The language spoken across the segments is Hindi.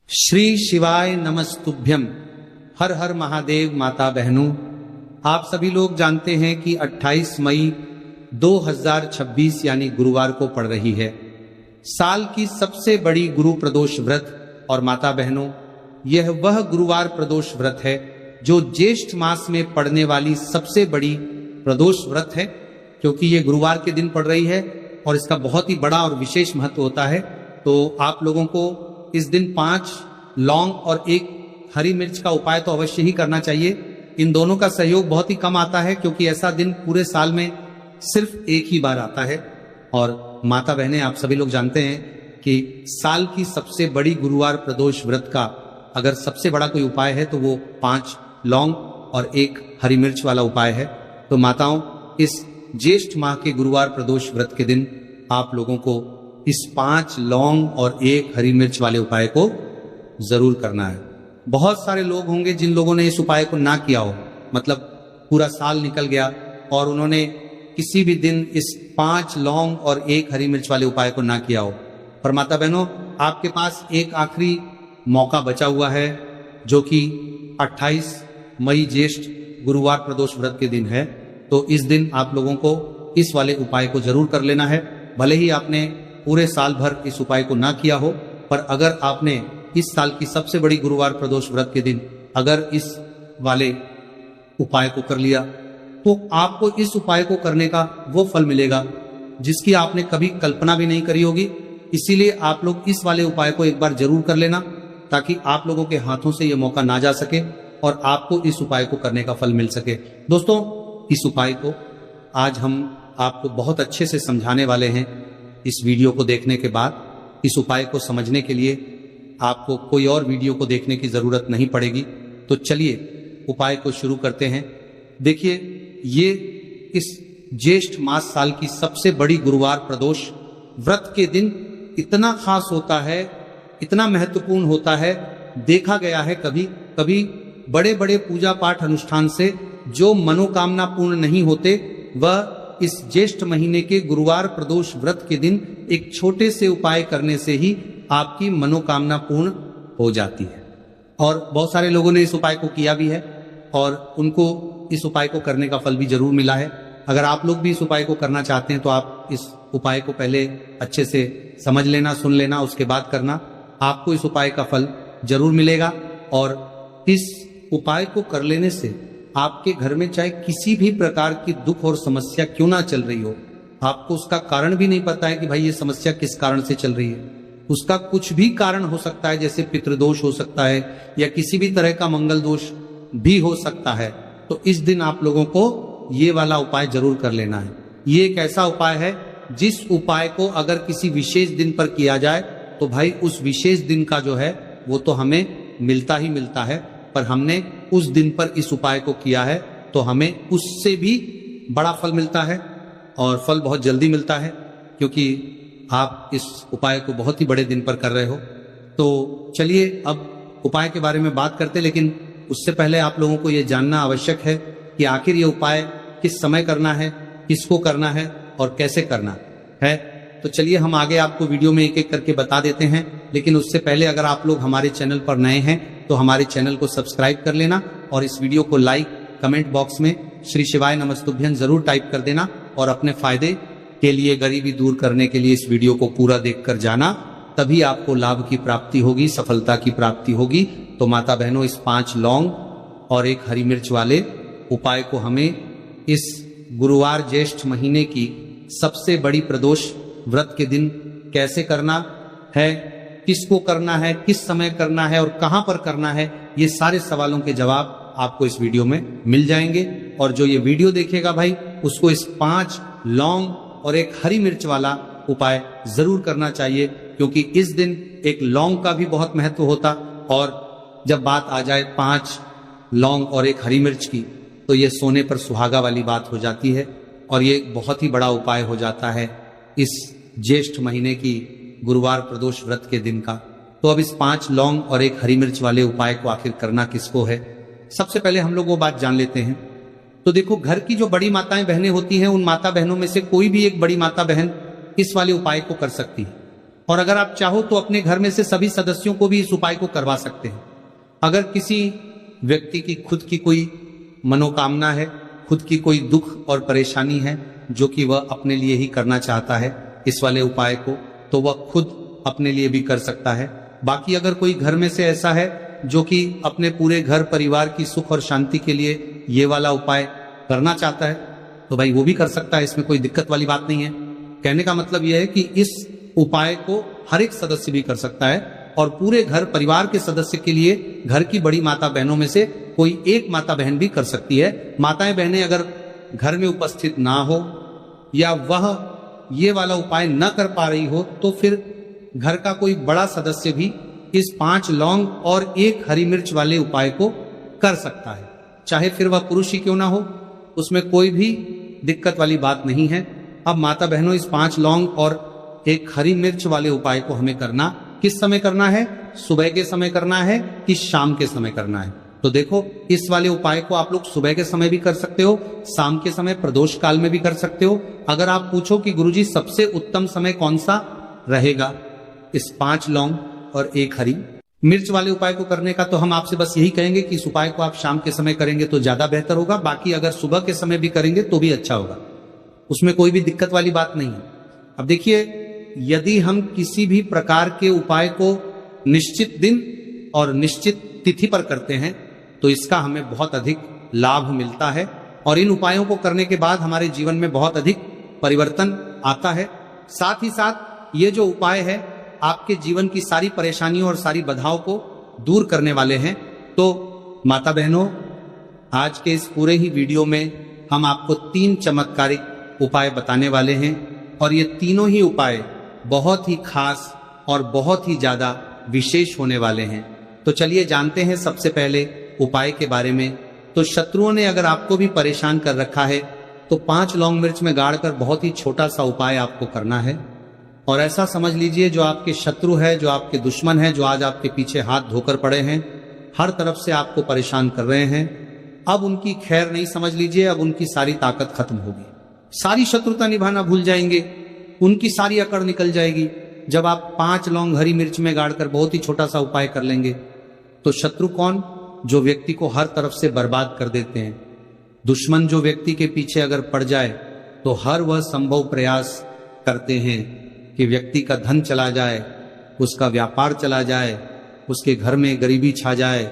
श्री शिवाय नमस्तुभ्यम। हर हर महादेव। माता बहनों, आप सभी लोग जानते हैं कि 28 मई 2026 यानी गुरुवार को पड़ रही है साल की सबसे बड़ी गुरु प्रदोष व्रत। और माता बहनों, यह वह गुरुवार प्रदोष व्रत है जो ज्येष्ठ मास में पड़ने वाली सबसे बड़ी प्रदोष व्रत है, क्योंकि ये गुरुवार के दिन पड़ रही है और इसका बहुत ही बड़ा और विशेष महत्व होता है। तो आप लोगों को इस दिन 5 लौंग और 1 हरी मिर्च का उपाय तो अवश्य ही करना चाहिए। इन दोनों का सहयोग बहुत ही कम आता है, क्योंकि ऐसा दिन पूरे साल में सिर्फ एक ही बार आता है। और माता बहनें, आप सभी लोग जानते हैं कि साल की सबसे बड़ी गुरुवार प्रदोष व्रत का अगर सबसे बड़ा कोई उपाय है तो वो 5 लौंग और 1 हरी मिर्च वाला उपाय है। तो माताओं, इस ज्येष्ठ माह के गुरुवार प्रदोष व्रत के दिन आप लोगों को इस 5 लौंग और 1 हरी मिर्च वाले उपाय को जरूर करना है। बहुत सारे लोग होंगे जिन लोगों ने इस उपाय को ना किया हो, मतलब पूरा साल निकल गया और उन्होंने किसी भी दिन इस 5 लौंग और 1 हरी मिर्च वाले उपाय को ना किया हो। पर माता बहनों, आपके पास एक आखिरी मौका बचा हुआ है, जो कि 28 मई ज्येष्ठ गुरुवार प्रदोष व्रत के दिन है। तो इस दिन आप लोगों को इस वाले उपाय को जरूर कर लेना है। भले ही आपने पूरे साल भर इस उपाय को ना किया हो, पर अगर आपने इस साल की सबसे बड़ी गुरुवार प्रदोष व्रत के दिन अगर इस वाले उपाय को कर लिया, तो आपको इस उपाय को करने का वो फल मिलेगा जिसकी आपने कभी कल्पना भी नहीं करी होगी। इसीलिए आप लोग इस वाले उपाय को एक बार जरूर कर लेना, ताकि आप लोगों के हाथों से ये मौका ना जा सके और आपको इस उपाय को करने का फल मिल सके। दोस्तों, इस उपाय को आज हम आपको बहुत अच्छे से समझाने वाले हैं। इस वीडियो को देखने के बाद इस उपाय को समझने के लिए आपको कोई और वीडियो को देखने की जरूरत नहीं पड़ेगी। तो चलिए उपाय को शुरू करते हैं। देखिए, ये इस ज्येष्ठ मास साल की सबसे बड़ी गुरुवार प्रदोष व्रत के दिन इतना खास होता है, इतना महत्वपूर्ण होता है। देखा गया है कभी कभी बड़े बड़े पूजा पाठ अनुष्ठान से जो मनोकामना पूर्ण नहीं होते, वह इस ज्येष्ठ महीने के गुरुवार प्रदोष व्रत के दिन एक छोटे से उपाय करने से ही आपकी मनोकामना पूर्ण हो जाती है। और बहुत सारे लोगों ने इस उपाय को किया भी है और उनको इस उपाय को करने का फल भी जरूर मिला है। अगर आप लोग भी इस उपाय को करना चाहते हैं तो आप इस उपाय को पहले अच्छे से समझ लेना, सुन लेना, उसके बाद करना। आपको इस उपाय का फल जरूर मिलेगा। और इस उपाय को कर लेने से आपके घर में चाहे किसी भी प्रकार की दुख और समस्या क्यों ना चल रही हो, आपको उसका कारण भी नहीं पता है कि भाई ये समस्या किस कारण से चल रही है। उसका कुछ भी कारण हो सकता है, जैसे पितृदोष हो सकता है या किसी भी तरह का मंगल दोष भी हो सकता है। तो इस दिन आप लोगों को ये वाला उपाय जरूर कर लेना है। ये एक ऐसा उपाय है जिस उपाय को अगर किसी विशेष दिन पर किया जाए तो भाई उस विशेष दिन का जो है वो तो हमें मिलता ही मिलता है। पर हमने उस दिन पर इस उपाय को किया है तो हमें उससे भी बड़ा फल मिलता है, और फल बहुत जल्दी मिलता है, क्योंकि आप इस उपाय को बहुत ही बड़े दिन पर कर रहे हो। तो चलिए अब उपाय के बारे में बात करते, लेकिन उससे पहले आप लोगों को यह जानना आवश्यक है कि आखिर ये उपाय किस समय करना है, किसको करना है और कैसे करना है। तो चलिए हम आगे आपको वीडियो में एक एक करके बता देते हैं। लेकिन उससे पहले अगर आप लोग हमारे चैनल पर नए हैं तो हमारे चैनल को सब्सक्राइब कर लेना और इस वीडियो को लाइक, कमेंट बॉक्स में श्री शिवाय नमस्तुभ्यं जरूर टाइप कर देना। और अपने फायदे के लिए, गरीबी दूर करने के लिए इस वीडियो को पूरा देखकर जाना, तभी आपको लाभ की प्राप्ति होगी, सफलता की प्राप्ति होगी। तो माता बहनों, इस 5 लौंग और 1 हरी मिर्च वाले उपाय को हमें इस गुरुवार ज्येष्ठ महीने की सबसे बड़ी प्रदोष व्रत के दिन कैसे करना है, किसको करना है, किस समय करना है और कहां पर करना है, ये सारे सवालों के जवाब आपको इस वीडियो में मिल जाएंगे। और जो ये वीडियो देखेगा भाई, उसको इस 5 लौंग और 1 हरी मिर्च वाला उपाय जरूर करना चाहिए, क्योंकि इस दिन एक लौंग का भी बहुत महत्व होता। और जब बात आ जाए 5 लौंग और 1 हरी मिर्च की, तो ये सोने पर सुहागा वाली बात हो जाती है और ये बहुत ही बड़ा उपाय हो जाता है इस ज्येष्ठ महीने की गुरुवार प्रदोष व्रत के दिन का। तो अब इस 5 लौंग और 1 हरी मिर्च वाले उपाय को आखिर करना किसको है, सबसे पहले हम लोग वो बात जान लेते हैं। तो देखो, घर की जो बड़ी माताएं बहनें होती हैं, उन माता बहनों में से कोई भी एक बड़ी माता बहन इस वाले उपाय को कर सकती है। और अगर आप चाहो तो अपने घर में से सभी सदस्यों को भी इस उपाय को करवा सकते हैं। अगर किसी व्यक्ति की खुद की कोई मनोकामना है, खुद की कोई दुख और परेशानी है जो कि वह अपने लिए ही करना चाहता है इस वाले उपाय को, तो वह खुद अपने लिए भी कर सकता है। बाकी अगर कोई घर में से ऐसा है जो कि अपने पूरे घर परिवार की सुख और शांति के लिए ये वाला उपाय करना चाहता है तो भाई वो भी कर सकता है, इसमें कोई दिक्कत वाली बात नहीं है। कहने का मतलब यह है कि इस उपाय को हर एक सदस्य भी कर सकता है और पूरे घर परिवार के सदस्य के लिए घर की बड़ी माता बहनों में से कोई एक माता बहन भी कर सकती है। माताएं बहनें अगर घर में उपस्थित ना हो या वह ये वाला उपाय न कर पा रही हो तो फिर घर का कोई बड़ा सदस्य भी इस 5 लौंग और 1 हरी मिर्च वाले उपाय को कर सकता है, चाहे फिर वह पुरुष ही क्यों ना हो, उसमें कोई भी दिक्कत वाली बात नहीं है। अब माता बहनों, इस 5 लौंग और 1 हरी मिर्च वाले उपाय को हमें करना किस समय करना है? सुबह के समय करना है कि शाम के समय करना है? तो देखो, इस वाले उपाय को आप लोग सुबह के समय भी कर सकते हो, शाम के समय प्रदोष काल में भी कर सकते हो। अगर आप पूछो कि गुरुजी सबसे उत्तम समय कौन सा रहेगा इस 5 लौंग और 1 हरी मिर्च वाले उपाय को करने का, तो हम आपसे बस यही कहेंगे कि इस उपाय को आप शाम के समय करेंगे तो ज्यादा बेहतर होगा। बाकी अगर सुबह के समय भी करेंगे तो भी अच्छा होगा, उसमें कोई भी दिक्कत वाली बात नहीं है। अब देखिए, यदि हम किसी भी प्रकार के उपाय को निश्चित दिन और निश्चित तिथि पर करते हैं तो इसका हमें बहुत अधिक लाभ मिलता है और इन उपायों को करने के बाद हमारे जीवन में बहुत अधिक परिवर्तन आता है। साथ ही साथ ये जो उपाय है आपके जीवन की सारी परेशानियों और सारी बाधाओं को दूर करने वाले हैं। तो माता बहनों, आज के इस पूरे ही वीडियो में हम आपको 3 चमत्कारिक उपाय बताने वाले हैं और ये तीनों ही उपाय बहुत ही खास और बहुत ही ज्यादा विशेष होने वाले हैं। तो चलिए जानते हैं सबसे पहले उपाय के बारे में। तो शत्रुओं ने अगर आपको भी परेशान कर रखा है तो 5 लौंग मिर्च में गाड़कर बहुत ही छोटा सा उपाय आपको करना है। और ऐसा समझ लीजिए, जो आपके शत्रु है, जो आपके दुश्मन है, जो आज आपके पीछे हाथ धोकर पड़े हैं, हर तरफ से आपको परेशान कर रहे हैं, अब उनकी खैर नहीं समझ लीजिए, अब उनकी सारी ताकत खत्म होगी, सारी शत्रुता निभाना भूल जाएंगे, उनकी सारी अकड़ निकल जाएगी। जब आप 5 लौंग हरी मिर्च में गाड़कर बहुत ही छोटा सा उपाय कर लेंगे तो शत्रु कौन? जो व्यक्ति को हर तरफ से बर्बाद कर देते हैं। दुश्मन जो व्यक्ति के पीछे अगर पड़ जाए तो हर वह संभव प्रयास करते हैं कि व्यक्ति का धन चला जाए, उसका व्यापार चला जाए, उसके घर में गरीबी छा जाए,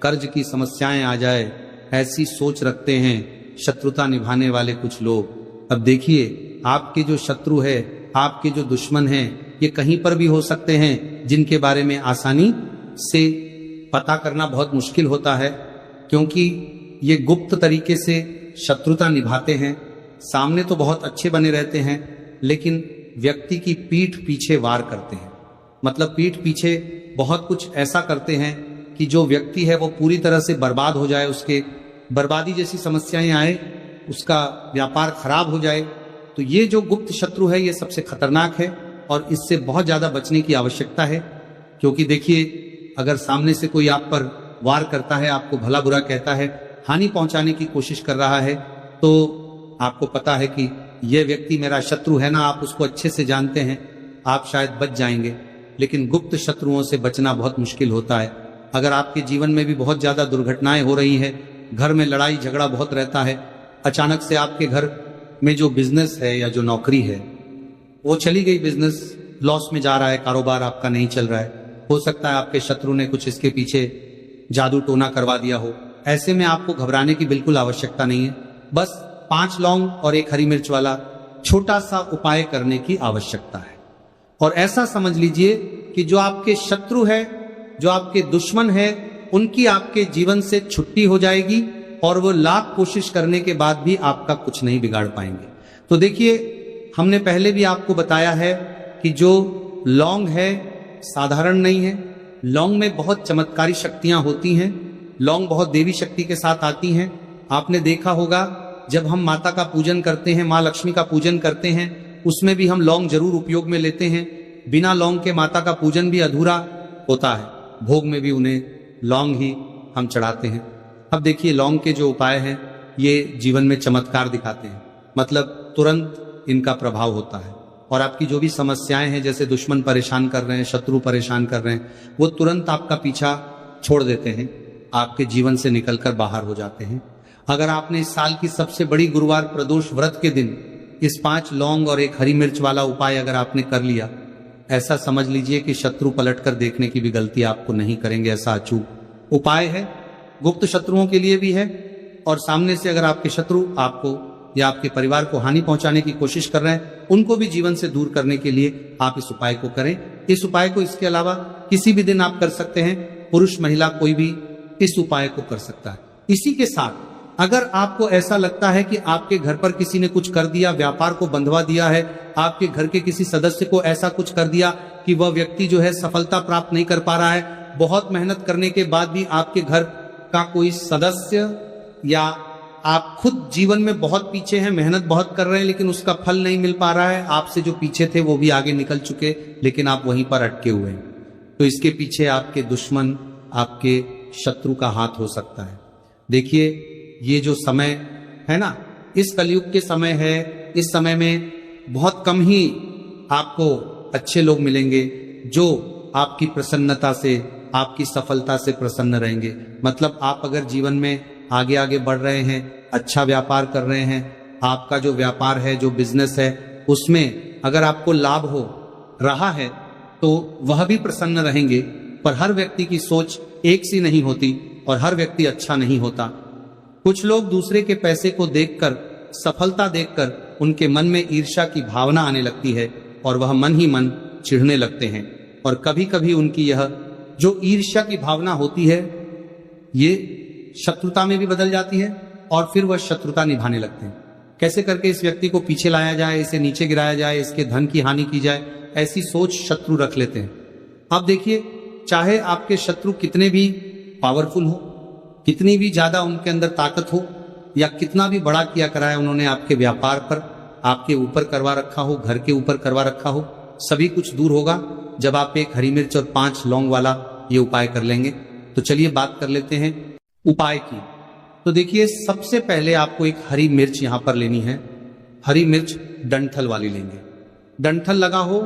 कर्ज की समस्याएं आ जाए, ऐसी सोच रखते हैं शत्रुता निभाने वाले कुछ लोग। अब देखिए, आपके जो शत्रु है, आपके जो दुश्मन हैं, ये कहीं पर भी हो सकते हैं जिनके बारे में आसानी से पता करना बहुत मुश्किल होता है, क्योंकि ये गुप्त तरीके से शत्रुता निभाते हैं। सामने तो बहुत अच्छे बने रहते हैं लेकिन व्यक्ति की पीठ पीछे वार करते हैं। मतलब पीठ पीछे बहुत कुछ ऐसा करते हैं कि जो व्यक्ति है वो पूरी तरह से बर्बाद हो जाए, उसके बर्बादी जैसी समस्याएं आए, उसका व्यापार खराब हो जाए। तो ये जो गुप्त शत्रु है ये सबसे खतरनाक है और इससे बहुत ज्यादा बचने की आवश्यकता है। क्योंकि देखिए, अगर सामने से कोई आप पर वार करता है, आपको भला बुरा कहता है, हानि पहुंचाने की कोशिश कर रहा है, तो आपको पता है कि यह व्यक्ति मेरा शत्रु है ना, आप उसको अच्छे से जानते हैं, आप शायद बच जाएंगे। लेकिन गुप्त शत्रुओं से बचना बहुत मुश्किल होता है। अगर आपके जीवन में भी बहुत ज्यादा दुर्घटनाएं हो रही है, घर में लड़ाई झगड़ा बहुत रहता है, अचानक से आपके घर में जो बिजनेस है या जो नौकरी है वो चली गई, बिजनेस लॉस में जा रहा है, कारोबार आपका नहीं चल रहा है, हो सकता है आपके शत्रु ने कुछ इसके पीछे जादू टोना करवा दिया हो। ऐसे में आपको घबराने की बिल्कुल आवश्यकता नहीं है, बस 5 लौंग और 1 हरी मिर्च वाला छोटा सा उपाय करने की आवश्यकता है। और ऐसा समझ लीजिए कि जो आपके शत्रु है, जो आपके दुश्मन है, उनकी आपके जीवन से छुट्टी हो जाएगी और वो लाख कोशिश करने के बाद भी आपका कुछ नहीं बिगाड़ पाएंगे। तो देखिए, हमने पहले भी आपको बताया है कि जो लौंग है साधारण नहीं है, लौंग में बहुत चमत्कारी शक्तियां होती हैं, लौंग बहुत देवी शक्ति के साथ आती हैं। आपने देखा होगा जब हम माता का पूजन करते हैं, माँ लक्ष्मी का पूजन करते हैं, उसमें भी हम लौंग जरूर उपयोग में लेते हैं। बिना लौंग के माता का पूजन भी अधूरा होता है, भोग में भी उन्हें लौंग ही हम चढ़ाते हैं। अब देखिए, लौंग के जो उपाय हैं ये जीवन में चमत्कार दिखाते हैं, मतलब तुरंत इनका प्रभाव होता है। और आपकी जो भी समस्याएं हैं, जैसे दुश्मन परेशान कर रहे हैं, शत्रु परेशान कर रहे हैं, वो तुरंत आपका पीछा छोड़ देते हैं, आपके जीवन से निकलकर बाहर हो जाते हैं। अगर आपने इस साल की सबसे बड़ी गुरुवार प्रदोष व्रत के दिन इस 5 लौंग और 1 हरी मिर्च वाला उपाय अगर आपने कर लिया, ऐसा समझ लीजिए कि शत्रु पलटकर देखने की भी गलती आपको नहीं करेंगे। ऐसा अचूक उपाय है, गुप्त शत्रुओं के लिए भी है, और सामने से अगर आपके शत्रु आपको या आपके परिवार को हानि पहुंचाने की कोशिश कर रहे हैं, उनको भी जीवन से दूर करने के लिए आप इस उपाय को करें। इस उपाय को इसके अलावा किसी भी दिन आप कर सकते हैं, पुरुष महिला कोई भी इस उपाय को कर सकता है। इसी के साथ अगर आपको ऐसा लगता है कि आपके घर पर किसी ने कुछ कर दिया, व्यापार को बंधवा दिया है, आपके घर के किसी सदस्य को ऐसा कुछ कर दिया कि वह व्यक्ति जो है सफलता प्राप्त नहीं कर पा रहा है, बहुत मेहनत करने के बाद भी आपके घर का कोई सदस्य या आप खुद जीवन में बहुत पीछे हैं, मेहनत बहुत कर रहे हैं लेकिन उसका फल नहीं मिल पा रहा है, आपसे जो पीछे थे वो भी आगे निकल चुके लेकिन आप वहीं पर अटके हुए हैं, तो इसके पीछे आपके दुश्मन, आपके शत्रु का हाथ हो सकता है। देखिए, ये जो समय है ना, इस कलयुग के समय है, इस समय में बहुत कम ही आपको अच्छे लोग मिलेंगे जो आपकी प्रसन्नता से, आपकी सफलता से प्रसन्न रहेंगे। मतलब आप अगर जीवन में आगे आगे बढ़ रहे हैं, अच्छा व्यापार कर रहे हैं, आपका जो व्यापार है, जो बिजनेस है, उसमें अगर आपको लाभ हो रहा है तो वह भी प्रसन्न रहेंगे। पर हर व्यक्ति की सोच एक सी नहीं होती और हर व्यक्ति अच्छा नहीं होता। कुछ लोग दूसरे के पैसे को देखकर, सफलता देखकर उनके मन में ईर्ष्या की भावना आने लगती है और वह मन ही मन चिढ़ने लगते हैं, और कभी कभी उनकी यह जो ईर्ष्या की भावना होती है ये शत्रुता में भी बदल जाती है और फिर वह शत्रुता निभाने लगते हैं। कैसे करके इस व्यक्ति को पीछे लाया जाए, इसे नीचे गिराया जाए, इसके धन की हानि की जाए, ऐसी सोच शत्रु रख लेते हैं। अब देखिए, चाहे आपके शत्रु कितने भी पावरफुल हो, कितनी भी ज्यादा उनके अंदर ताकत हो, या कितना भी बड़ा किया कराया उन्होंने आपके व्यापार पर, आपके ऊपर करवा रखा हो, घर के ऊपर करवा रखा हो, सभी कुछ दूर होगा जब आप 1 हरी मिर्च और 5 लौंग वाला ये उपाय कर लेंगे। तो चलिए बात कर लेते हैं उपाय की। तो देखिए, सबसे पहले आपको 1 हरी मिर्च यहां पर लेनी है। हरी मिर्च डंठल वाली लेंगे, डंठल लगा हो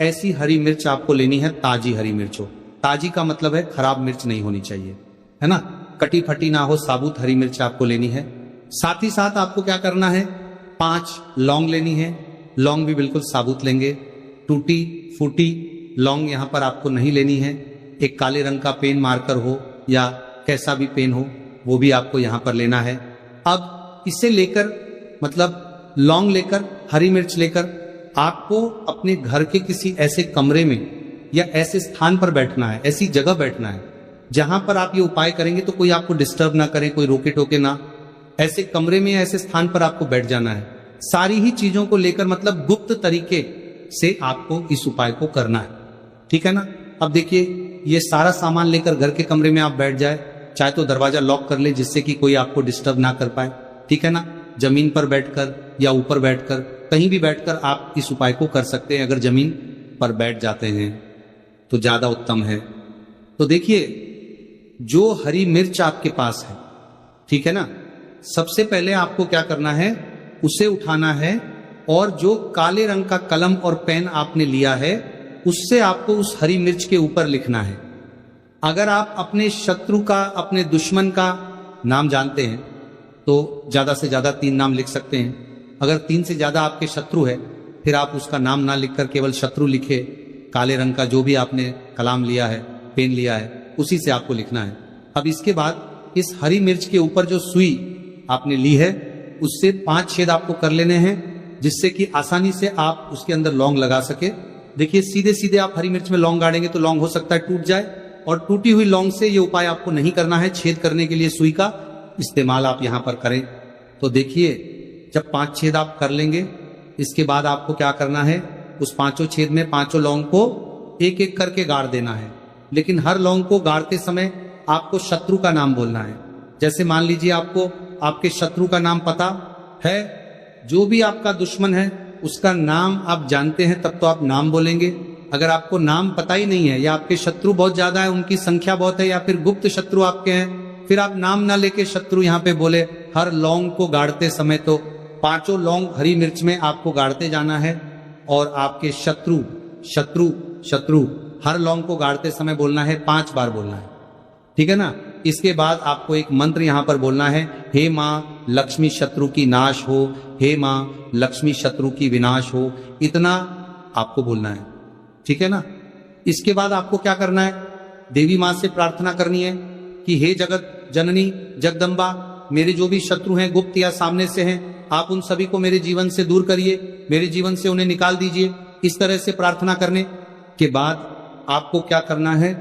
ऐसी हरी मिर्च आपको लेनी है, ताजी हरी मिर्च हो। ताजी का मतलब है खराब मिर्च नहीं होनी चाहिए, है ना, कटी फटी ना हो, साबुत हरी मिर्च आपको लेनी है। साथ ही साथ आपको क्या करना है, 5 लौंग लेनी है। लौंग भी बिल्कुल साबुत लेंगे, टूटी फूटी लौंग यहां पर आपको नहीं लेनी है। एक काले रंग का पेन मार्कर हो या कैसा भी पेन हो, वो भी आपको यहां पर लेना है। अब इसे लेकर, मतलब लौंग लेकर, हरी मिर्च लेकर, आपको अपने घर के किसी ऐसे कमरे में या ऐसे स्थान पर बैठना है, ऐसी जगह बैठना है जहां पर आप ये उपाय करेंगे तो कोई आपको डिस्टर्ब ना करे, कोई रोके टोके ना, ऐसे कमरे में, ऐसे स्थान पर आपको बैठ जाना है। सारी ही चीजों को लेकर, मतलब गुप्त तरीके से आपको इस उपाय को करना है, ठीक है ना। अब देखिए, ये सारा सामान लेकर घर के कमरे में आप बैठ जाए, चाहे तो दरवाजा लॉक कर ले जिससे कि कोई आपको डिस्टर्ब ना कर पाए, ठीक है ना। जमीन पर बैठकर या ऊपर बैठकर, कहीं भी बैठकर आप इस उपाय को कर सकते हैं। अगर जमीन पर बैठ जाते हैं तो ज्यादा उत्तम है। तो देखिए, जो हरी मिर्च आपके पास है, ठीक है ना, सबसे पहले आपको क्या करना है, उसे उठाना है और जो काले रंग का कलम और पेन आपने लिया है उससे आपको उस हरी मिर्च के ऊपर लिखना है। अगर आप अपने शत्रु का, अपने दुश्मन का नाम जानते हैं तो ज्यादा से ज्यादा 3 नाम लिख सकते हैं। अगर 3 से ज्यादा आपके शत्रु है, फिर आप उसका नाम ना लिखकर केवल शत्रु लिखे, काले रंग का जो भी आपने कलाम लिया है, पेन लिया है, उसी से आपको लिखना है। अब इसके बाद इस हरी मिर्च के ऊपर जो सुई आपने ली है उससे 5 छेद आपको कर लेने हैं, जिससे कि आसानी से आप उसके अंदर लौंग लगा सके। देखिए, सीधे सीधे आप हरी मिर्च में लौंग गाड़ेंगे तो लौंग हो सकता है टूट जाए, और टूटी हुई लौंग से ये उपाय आपको नहीं करना है। छेद करने के लिए सुई का इस्तेमाल आप यहां पर करें। तो देखिए, जब 5 छेद आप कर लेंगे, इसके बाद आपको क्या करना है, उस 5 छेद में 5 लौंग को एक एक करके गाड़ देना है। लेकिन हर लौंग को गाड़ते समय आपको शत्रु का नाम बोलना है। जैसे मान लीजिए आपको आपके शत्रु का नाम पता है, जो भी आपका दुश्मन है उसका नाम आप जानते हैं, तब तो आप नाम बोलेंगे। अगर आपको नाम पता ही नहीं है, या आपके शत्रु बहुत ज्यादा है, उनकी संख्या बहुत है, या फिर गुप्त शत्रु आपके हैं, फिर आप नाम ना लेके शत्रु यहाँ पे बोले। हर लौंग को गाड़ते समय तो 5 लौंग हरी मिर्च में आपको गाड़ते जाना है, और आपके शत्रु शत्रु शत्रु हर लौंग को गाड़ते समय बोलना है, 5 बार बोलना है, ठीक है ना। इसके बाद आपको एक मंत्र यहां पर बोलना है, हे मां लक्ष्मी शत्रु की नाश हो, हे मां लक्ष्मी शत्रु की विनाश हो, इतना आपको बोलना है, ठीक है ना। इसके बाद आपको क्या करना है, देवी मां से प्रार्थना करनी है कि हे जगत जननी जगदम्बा, मेरे जो भी शत्रु हैं गुप्त या सामने से हैं, आप उन सभी को मेरे जीवन से दूर करिए, मेरे जीवन से उन्हें निकाल दीजिए। इस तरह से प्रार्थना करने के बाद आपको क्या करना है,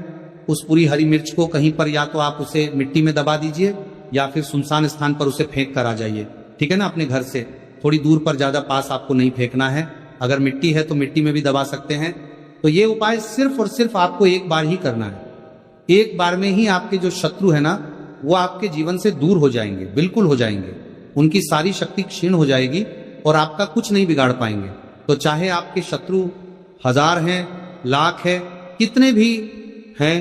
उस पूरी हरी मिर्च को कहीं पर या तो आप उसे मिट्टी में दबा दीजिए या फिर सुनसान स्थान पर उसे फेंक कर आ जाइए, ठीक है ना। अपने घर से थोड़ी दूर पर, ज्यादा पास आपको नहीं फेंकना है। अगर मिट्टी है तो मिट्टी में भी दबा सकते हैं। तो ये उपाय सिर्फ और सिर्फ आपको एक बार ही करना है। एक बार में ही आपके जो शत्रु है ना, वो आपके जीवन से दूर हो जाएंगे, बिल्कुल हो जाएंगे। उनकी सारी शक्ति क्षीण हो जाएगी और आपका कुछ नहीं बिगाड़ पाएंगे। तो चाहे आपके शत्रु 1000 हैं, लाख है, कितने भी हैं,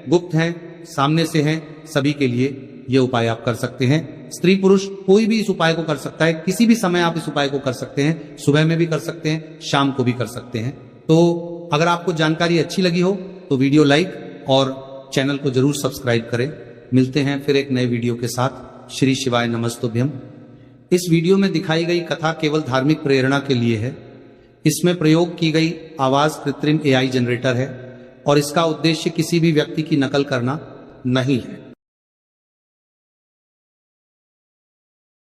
गुप्त हैं, सामने से हैं, सभी के लिए ये उपाय आप कर सकते हैं। स्त्री पुरुष कोई भी इस उपाय को कर सकता है, किसी भी समय आप इस उपाय को कर सकते हैं। सुबह में भी कर सकते हैं, शाम को भी कर सकते हैं। तो अगर आपको जानकारी अच्छी लगी हो तो वीडियो लाइक और चैनल को जरूर सब्सक्राइब करें। मिलते हैं फिर एक नए वीडियो के साथ। श्री शिवाय नमस्तुभ्यम। इस वीडियो में दिखाई गई कथा केवल धार्मिक प्रेरणा के लिए है। इसमें प्रयोग की गई आवाज कृत्रिम AI जनरेटर है और इसका उद्देश्य किसी भी व्यक्ति की नकल करना नहीं है।